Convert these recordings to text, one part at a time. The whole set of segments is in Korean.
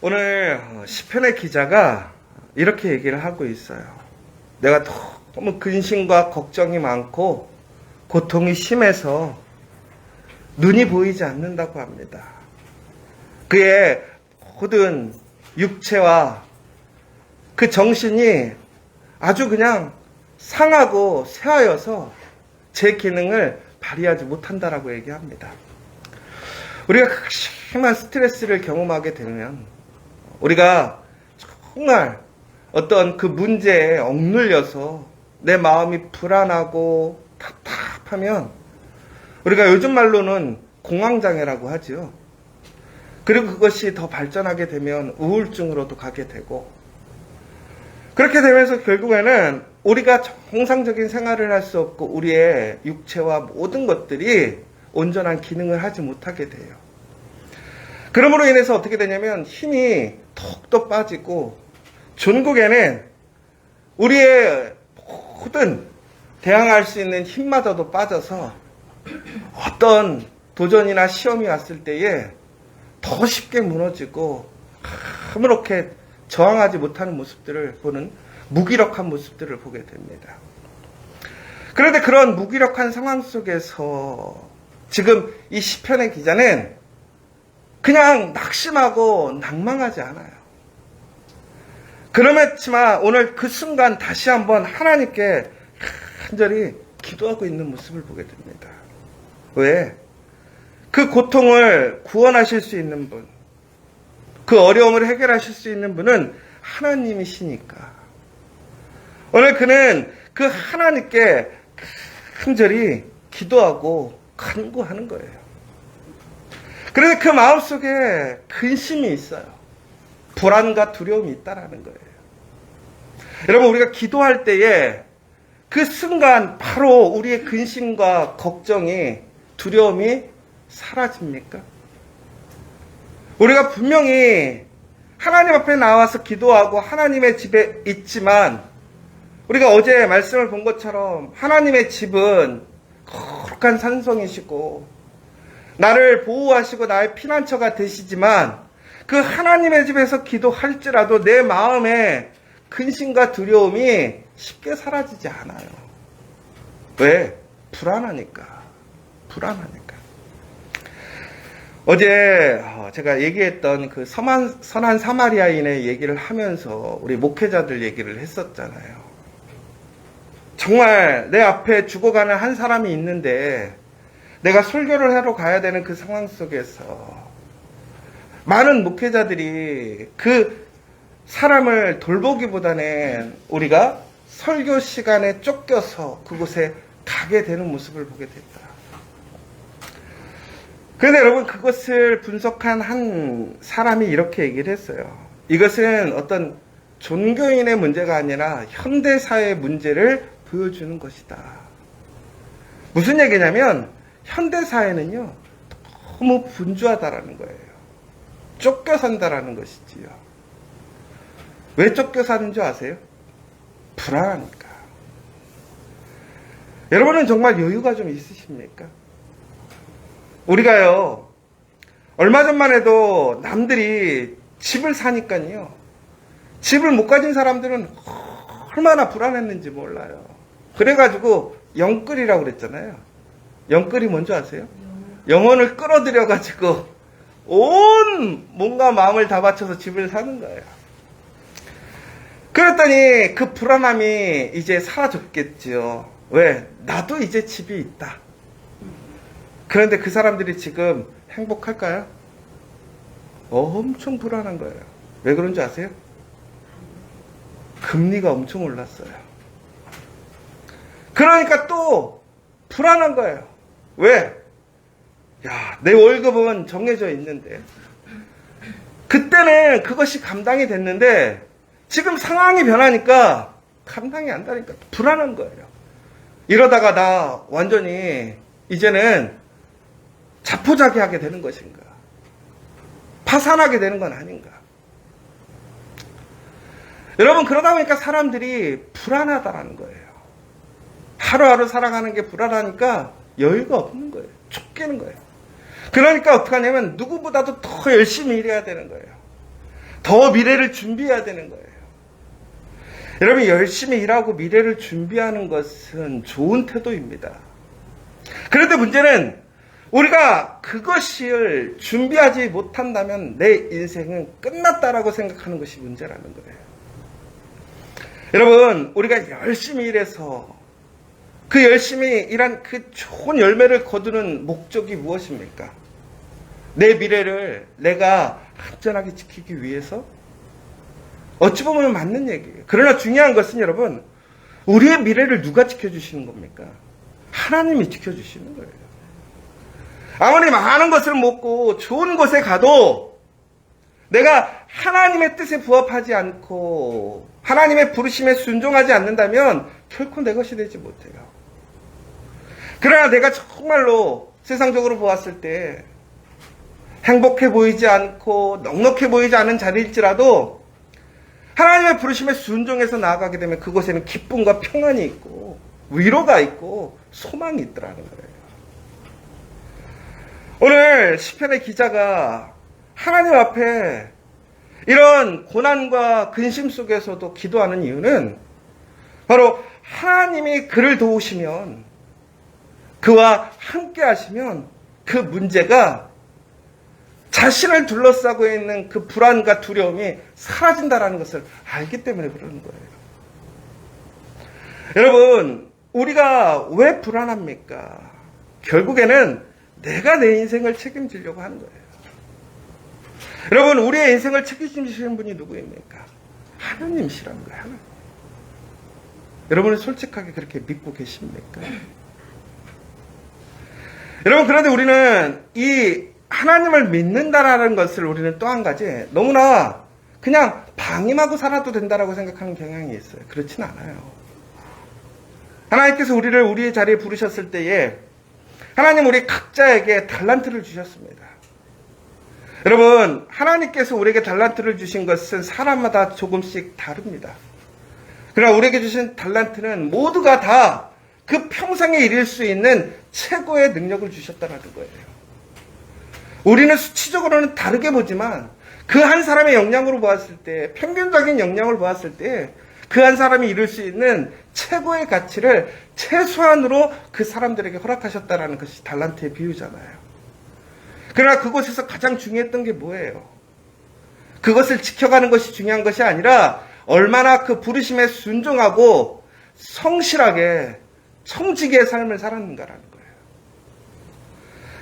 오늘 시편의 기자가 이렇게 얘기를 하고 있어요. 내가 너무 근심과 걱정이 많고 고통이 심해서 눈이 보이지 않는다고 합니다. 그의 모든 육체와 그 정신이 아주 그냥 상하고 쇠하여서 제 기능을 발휘하지 못한다라고 얘기합니다. 우리가 심한 스트레스를 경험하게 되면 우리가 정말 어떤 그 문제에 억눌려서 내 마음이 불안하고 답답하면 우리가 요즘 말로는 공황장애라고 하죠. 그리고 그것이 더 발전하게 되면 우울증으로도 가게 되고, 그렇게 되면서 결국에는 우리가 정상적인 생활을 할 수 없고 우리의 육체와 모든 것들이 온전한 기능을 하지 못하게 돼요. 그러므로 인해서 어떻게 되냐면 힘이 턱도 빠지고 전국에는 우리의 모든 대항할 수 있는 힘마저도 빠져서 어떤 도전이나 시험이 왔을 때에 더 쉽게 무너지고 아무렇게 저항하지 못하는 모습들을 보는 무기력한 모습들을 보게 됩니다. 그런데 그런 무기력한 상황 속에서 지금 이 시편의 기자는 그냥 낙심하고 낭망하지 않아요. 그렇지만 오늘 그 순간 다시 한번 하나님께 간절히 기도하고 있는 모습을 보게 됩니다. 왜? 그 고통을 구원하실 수 있는 분, 그 어려움을 해결하실 수 있는 분은 하나님이시니까. 오늘 그는 그 하나님께 간절히 기도하고 간구하는 거예요. 그런데 그 마음속에 근심이 있어요. 불안과 두려움이 있다라는 거예요. 여러분, 우리가 기도할 때에 그 순간 바로 우리의 근심과 걱정이, 두려움이 사라집니까? 우리가 분명히 하나님 앞에 나와서 기도하고 하나님의 집에 있지만, 우리가 어제 말씀을 본 것처럼 하나님의 집은 거룩한 산성이시고 나를 보호하시고 나의 피난처가 되시지만, 그 하나님의 집에서 기도할지라도 내 마음에 근심과 두려움이 쉽게 사라지지 않아요. 왜? 불안하니까. 어제 제가 얘기했던 그 선한 사마리아인의 얘기를 하면서 우리 목회자들 얘기를 했었잖아요. 정말 내 앞에 죽어가는 한 사람이 있는데 내가 설교를 하러 가야 되는 그 상황 속에서 많은 목회자들이 그 사람을 돌보기보다는 우리가 설교 시간에 쫓겨서 그곳에 가게 되는 모습을 보게 됐다. 그런데 여러분, 그것을 분석한 한 사람이 이렇게 얘기를 했어요. 이것은 어떤 종교인의 문제가 아니라 현대사의 문제를 보여주는 것이다. 무슨 얘기냐면 현대사회는요, 너무 분주하다라는 거예요. 쫓겨 산다라는 것이지요. 왜 쫓겨 사는 줄 아세요? 불안하니까. 여러분은 정말 여유가 좀 있으십니까? 우리가요, 얼마 전만 해도 남들이 집을 사니까요, 집을 못 가진 사람들은 얼마나 불안했는지 몰라요. 그래가지고 영끌이라고 그랬잖아요. 영끌이 뭔지 아세요? 영혼을 끌어들여가지고 온 몸과 마음을 다 바쳐서 집을 사는 거예요. 그랬더니 그 불안함이 이제 사라졌겠죠. 왜? 나도 이제 집이 있다. 그런데 그 사람들이 지금 행복할까요? 엄청 불안한 거예요. 왜 그런지 아세요? 금리가 엄청 올랐어요. 그러니까 또 불안한 거예요. 왜? 야, 내 월급은 정해져 있는데. 그때는 그것이 감당이 됐는데 지금 상황이 변하니까 감당이 안 되니까 불안한 거예요. 이러다가 나 완전히 이제는 자포자기하게 되는 것인가? 파산하게 되는 건 아닌가? 여러분, 그러다 보니까 사람들이 불안하다라는 거예요. 하루하루 살아가는 게 불안하니까 여유가 없는 거예요. 쫓기는 거예요. 그러니까 어떡하냐면 누구보다도 더 열심히 일해야 되는 거예요. 더 미래를 준비해야 되는 거예요. 여러분, 열심히 일하고 미래를 준비하는 것은 좋은 태도입니다. 그런데 문제는 우리가 그것을 준비하지 못한다면 내 인생은 끝났다라고 생각하는 것이 문제라는 거예요. 여러분, 우리가 열심히 일해서 그 열심히 일한 그 좋은 열매를 거두는 목적이 무엇입니까? 내 미래를 내가 안전하게 지키기 위해서? 어찌 보면 맞는 얘기예요. 그러나 중요한 것은 여러분, 우리의 미래를 누가 지켜주시는 겁니까? 하나님이 지켜주시는 거예요. 아무리 많은 것을 먹고 좋은 곳에 가도 내가 하나님의 뜻에 부합하지 않고 하나님의 부르심에 순종하지 않는다면 결코 내 것이 되지 못해요. 그러나 내가 정말로 세상적으로 보았을 때 행복해 보이지 않고 넉넉해 보이지 않은 자리일지라도 하나님의 부르심에 순종해서 나아가게 되면 그곳에는 기쁨과 평안이 있고 위로가 있고 소망이 있더라는 거예요. 오늘 시편의 기자가 하나님 앞에 이런 고난과 근심 속에서도 기도하는 이유는 바로 하나님이 그를 도우시면, 그와 함께 하시면 그 문제가 자신을 둘러싸고 있는 그 불안과 두려움이 사라진다는 것을 알기 때문에 그러는 거예요. 여러분, 우리가 왜 불안합니까? 결국에는 내가 내 인생을 책임지려고 하는 거예요. 여러분, 우리의 인생을 책임지시는 분이 누구입니까? 하나님이시라는 거예요. 하나님. 여러분은 솔직하게 그렇게 믿고 계십니까? 여러분, 그런데 우리는 이 하나님을 믿는다라는 것을 우리는 또 한 가지 너무나 그냥 방임하고 살아도 된다라고 생각하는 경향이 있어요. 그렇진 않아요. 하나님께서 우리를 우리의 자리에 부르셨을 때에 하나님 우리 각자에게 달란트를 주셨습니다. 여러분, 하나님께서 우리에게 달란트를 주신 것은 사람마다 조금씩 다릅니다. 그러나 우리에게 주신 달란트는 모두가 다 그 평생에 이룰 수 있는 최고의 능력을 주셨다는 거예요. 우리는 수치적으로는 다르게 보지만 그 한 사람의 역량으로 보았을 때, 평균적인 역량을 보았을 때 그 한 사람이 이룰 수 있는 최고의 가치를 최소한으로 그 사람들에게 허락하셨다는 것이 달란트의 비유잖아요. 그러나 그곳에서 가장 중요했던 게 뭐예요? 그것을 지켜가는 것이 중요한 것이 아니라 얼마나 그 부르심에 순종하고 성실하게 청지기의 삶을 살았는가라는 거예요.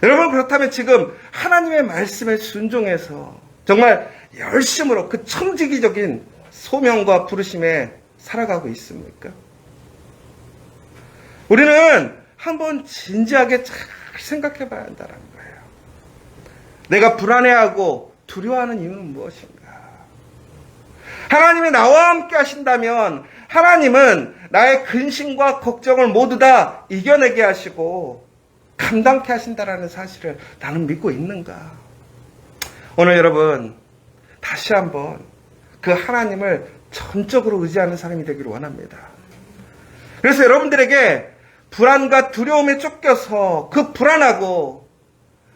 여러분, 그렇다면 지금 하나님의 말씀에 순종해서 정말 열심으로 그 청지기적인 소명과 부르심에 살아가고 있습니까? 우리는 한번 진지하게 잘 생각해 봐야 한다는 거예요. 내가 불안해하고 두려워하는 이유는 무엇인가? 하나님이 나와 함께 하신다면 하나님은 나의 근심과 걱정을 모두 다 이겨내게 하시고 감당케 하신다라는 사실을 나는 믿고 있는가? 오늘 여러분, 다시 한번 그 하나님을 전적으로 의지하는 사람이 되기를 원합니다. 그래서 여러분들에게 불안과 두려움에 쫓겨서 그 불안하고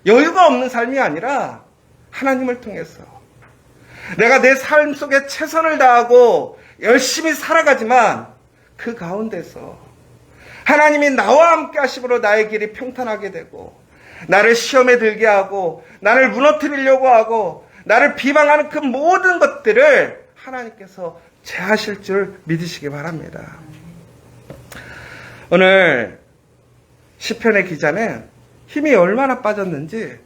여유가 없는 삶이 아니라 하나님을 통해서 내가 내 삶 속에 최선을 다하고 열심히 살아가지만 그 가운데서 하나님이 나와 함께 하심으로 나의 길이 평탄하게 되고 나를 시험에 들게 하고 나를 무너뜨리려고 하고 나를 비방하는 그 모든 것들을 하나님께서 제하실 줄 믿으시기 바랍니다. 오늘 시편의 기자는 힘이 얼마나 빠졌는지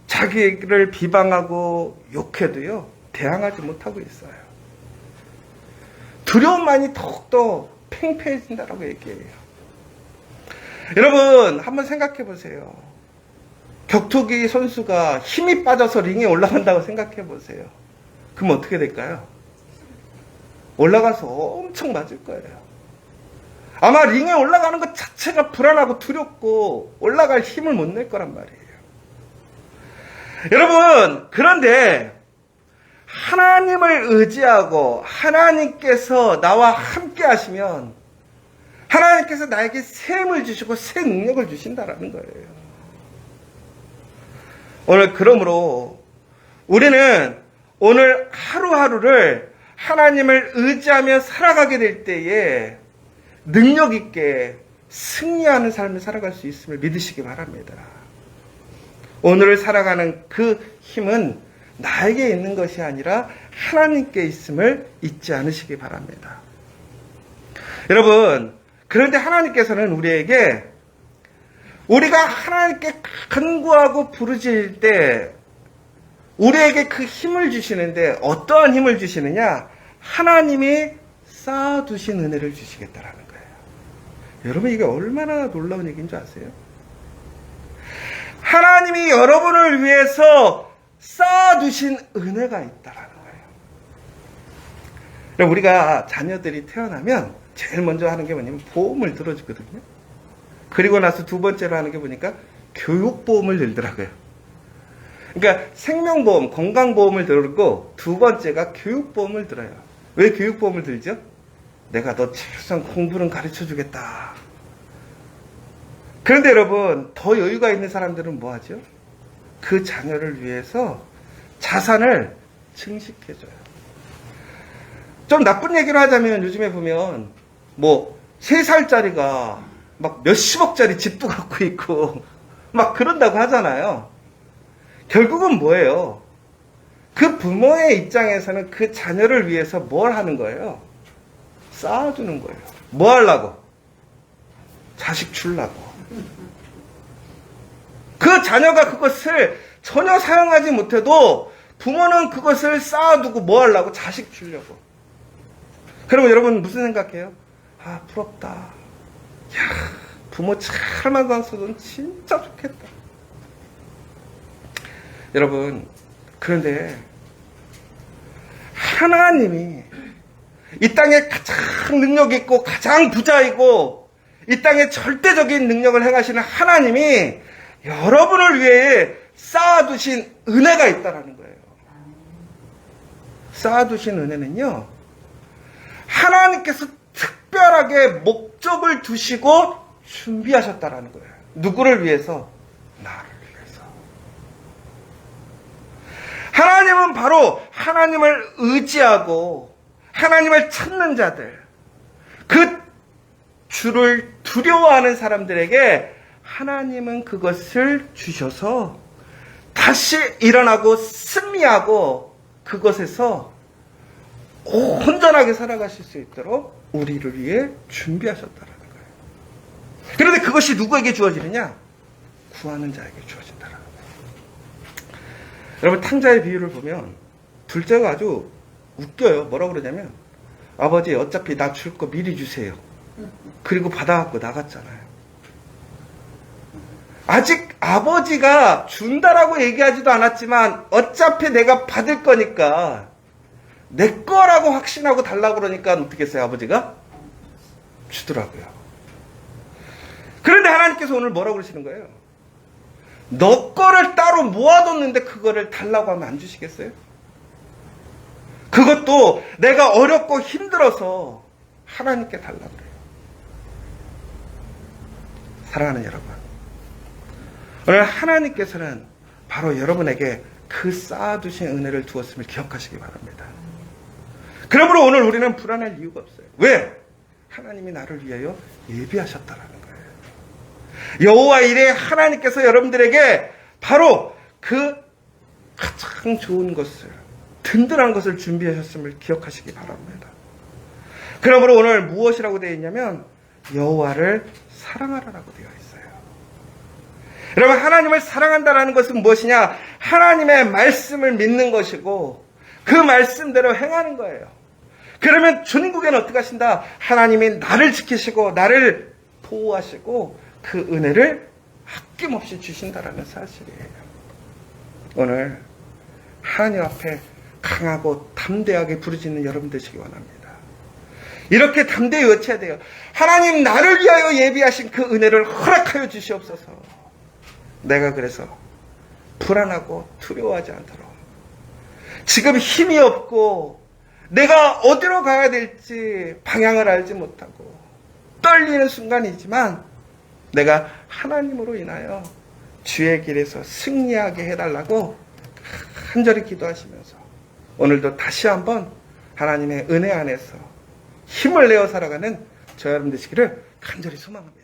자기를 비방하고 욕해도요 대항하지 못하고 있어요. 두려움만이 더욱더 팽팽해진다라고 얘기해요. 여러분, 한번 생각해 보세요. 격투기 선수가 힘이 빠져서 링에 올라간다고 생각해 보세요. 그럼 어떻게 될까요? 올라가서 엄청 맞을 거예요. 아마 링에 올라가는 것 자체가 불안하고 두렵고 올라갈 힘을 못 낼 거란 말이에요. 여러분, 그런데 하나님을 의지하고 하나님께서 나와 함께 하시면 하나님께서 나에게 새 힘을 주시고 새 능력을 주신다라는 거예요. 오늘 그러므로 우리는 오늘 하루하루를 하나님을 의지하며 살아가게 될 때에 능력 있게 승리하는 삶을 살아갈 수 있음을 믿으시기 바랍니다. 오늘을 살아가는 그 힘은 나에게 있는 것이 아니라 하나님께 있음을 잊지 않으시기 바랍니다. 여러분, 그런데 하나님께서는 우리에게 우리가 하나님께 간구하고 부르짖을 때 우리에게 그 힘을 주시는데 어떠한 힘을 주시느냐? 하나님이 쌓아두신 은혜를 주시겠다라는 거예요. 여러분, 이게 얼마나 놀라운 얘기인 줄 아세요? 하나님이 여러분을 위해서 쌓아두신 은혜가 있다라는 거예요. 우리가 자녀들이 태어나면 제일 먼저 하는 게 뭐냐면 보험을 들어주거든요. 그리고 나서 두 번째로 하는 게 보니까 교육보험을 들더라고요. 그러니까 생명보험, 건강보험을 들고 두 번째가 교육보험을 들어요. 왜 교육보험을 들죠? 내가 너 최소한 공부는 가르쳐 주겠다. 그런데 여러분, 더 여유가 있는 사람들은 뭐 하죠? 그 자녀를 위해서 자산을 증식해줘요. 좀 나쁜 얘기를 하자면 요즘에 보면 뭐 3살짜리가 막 몇십억짜리 집도 갖고 있고 막 그런다고 하잖아요. 결국은 뭐예요? 그 부모의 입장에서는 그 자녀를 위해서 뭘 하는 거예요? 쌓아두는 거예요. 뭐 하려고? 자식 주려고. 그 자녀가 그것을 전혀 사용하지 못해도 부모는 그것을 쌓아두고 뭐 하려고? 자식 주려고. 그러면 여러분 무슨 생각해요? 아, 부럽다. 야, 부모 잘만 갔어도 진짜 좋겠다. 여러분, 그런데 하나님이 이 땅에 가장 능력 있고 가장 부자이고 이 땅에 절대적인 능력을 행하시는 하나님이 여러분을 위해 쌓아두신 은혜가 있다라는 거예요. 쌓아두신 은혜는요, 하나님께서 특별하게 목적을 두시고 준비하셨다라는 거예요. 누구를 위해서? 나를 위해서. 하나님은 바로 하나님을 의지하고 하나님을 찾는 자들, 그 주를 두려워하는 사람들에게 하나님은 그것을 주셔서 다시 일어나고 승리하고 그것에서 온전하게 살아가실 수 있도록 우리를 위해 준비하셨다는 거예요. 그런데 그것이 누구에게 주어지느냐? 구하는 자에게 주어진다는 거예요. 여러분, 탕자의 비유를 보면 둘째가 아주 웃겨요. 뭐라고 그러냐면, 아버지 어차피 나 줄 거 미리 주세요. 그리고 받아갖고 나갔잖아요. 아직 아버지가 준다라고 얘기하지도 않았지만 어차피 내가 받을 거니까 내 거라고 확신하고 달라고 그러니까 어떻게 했어요? 아버지가 주더라고요. 그런데 하나님께서 오늘 뭐라고 그러시는 거예요? 너 거를 따로 모아뒀는데 그거를 달라고 하면 안 주시겠어요? 그것도 내가 어렵고 힘들어서 하나님께 달라고 그래요. 사랑하는 여러분, 오늘 하나님께서는 바로 여러분에게 그 쌓아두신 은혜를 두었음을 기억하시기 바랍니다. 그러므로 오늘 우리는 불안할 이유가 없어요. 왜? 하나님이 나를 위하여 예비하셨다라는 거예요. 여호와 이레 하나님께서 여러분들에게 바로 그 가장 좋은 것을, 든든한 것을 준비하셨음을 기억하시기 바랍니다. 그러므로 오늘 무엇이라고 되어 있냐면 여호와를 사랑하라라고 되어 있어요. 여러분, 하나님을 사랑한다는 것은 무엇이냐? 하나님의 말씀을 믿는 것이고 그 말씀대로 행하는 거예요. 그러면 주님국에는 어떻게 하신다? 하나님이 나를 지키시고 나를 보호하시고 그 은혜를 아낌없이 주신다라는 사실이에요. 오늘 하나님 앞에 강하고 담대하게 부르짖는 여러분 되시기 원합니다. 이렇게 담대히 외쳐야 돼요. 하나님, 나를 위하여 예비하신 그 은혜를 허락하여 주시옵소서. 내가 그래서 불안하고 두려워하지 않도록, 지금 힘이 없고 내가 어디로 가야 될지 방향을 알지 못하고 떨리는 순간이지만 내가 하나님으로 인하여 주의 길에서 승리하게 해달라고 간절히 기도하시면서 오늘도 다시 한번 하나님의 은혜 안에서 힘을 내어 살아가는 저 여러분 되시기를 간절히 소망합니다.